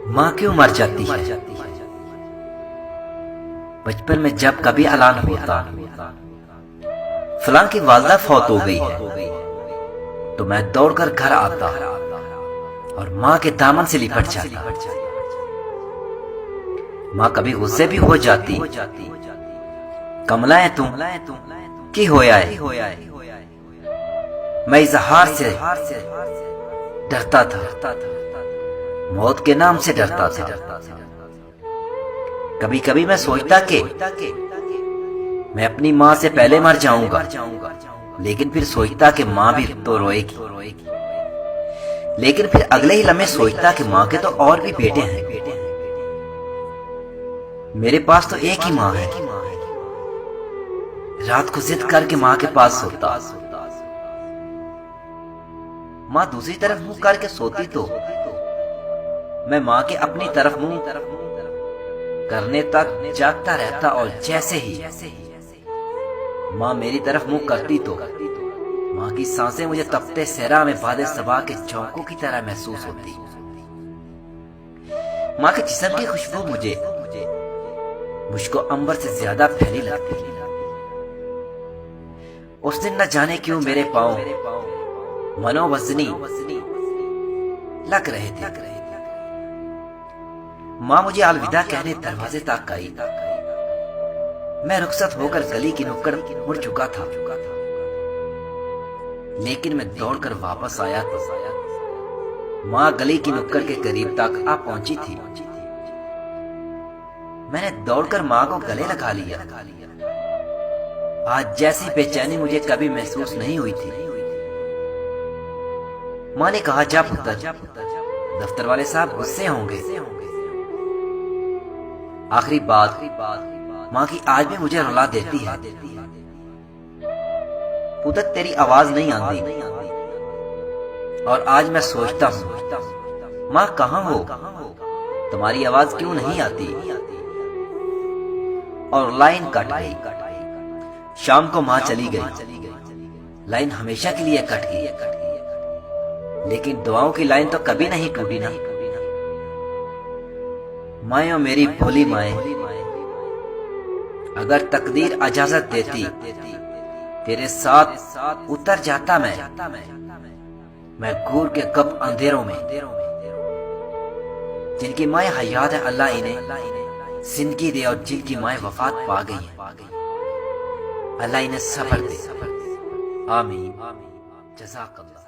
माँ क्यों मर जाती है? बचपन में जब कभी ऐलान होता फलां की वालदा फौत हो गई है, तो मैं दौड़कर घर आता और माँ के दामन से लिपट जाता। माँ कभी गुस्से भी हो जाती, कमला है तू की होया है। मैं इजहार से डरता था, मौत के नाम से डरता था। कभी कभी मैं सोचता कि मैं अपनी माँ से पहले मर जाऊंगा, लेकिन फिर सोचता कि माँ भी तो रोएगी। लेकिन फिर अगले ही लम्हे सोचता कि माँ के तो और भी बेटे हैं, मेरे पास तो एक ही माँ है। रात को जिद करके माँ के पास सोता, माँ दूसरी तरफ मुंह करके सोती तो मैं माँ के अपनी तरफ मुंह करने तक जागता रहता, और जैसे ही माँ मेरी तरफ मुंह करती तो माँ की सांसें मुझे तपते सहरा में बादे सबा के चौकों की तरह महसूस होती। माँ के जिस्म की खुशबू मुझको अंबर से ज्यादा फैली लगती। उस दिन न जाने क्यों मेरे पांव मनोवजनी लग रहे थे। माँ मुझे अलविदा कहने दरवाजे तक आई। मैं रुखसत होकर गली की नुक्कड़ मुड़ चुका था, लेकिन मैं दौड़कर वापस आया तो माँ गली की नुक्कड़ के करीब तक आ पहुंची थी। मैंने दौड़कर माँ को गले लगा लिया। आज जैसी बेचैनी मुझे कभी महसूस नहीं हुई थी। माँ ने कहा, जा पुत्र, दफ्तर वाले साहब गुस्से होंगे। आखिरी बात माँ की आज भी मुझे रुला देती है। पुत्र, तेरी आवाज नहीं आती, और आज मैं सोचता हूँ माँ कहाँ हो, तुम्हारी आवाज क्यों नहीं आती। और लाइन कट गई। शाम को माँ चली गई, लाइन हमेशा के लिए कट गई, लेकिन दुआओं की लाइन तो कभी नहीं टूटी ना। मायो मेरी भोली माए, अगर तकदीर इजाजत देती तेरे साथ उतर जाता मैं घूर के कब अंधेरों में। जिनकी माए हयात है अल्लाह इन्हें जिंदगी दे, और जिनकी माए वफात पा गई है अल्लाह इन्हें सब्र दे। आमीन। जज़ाकल्लाह।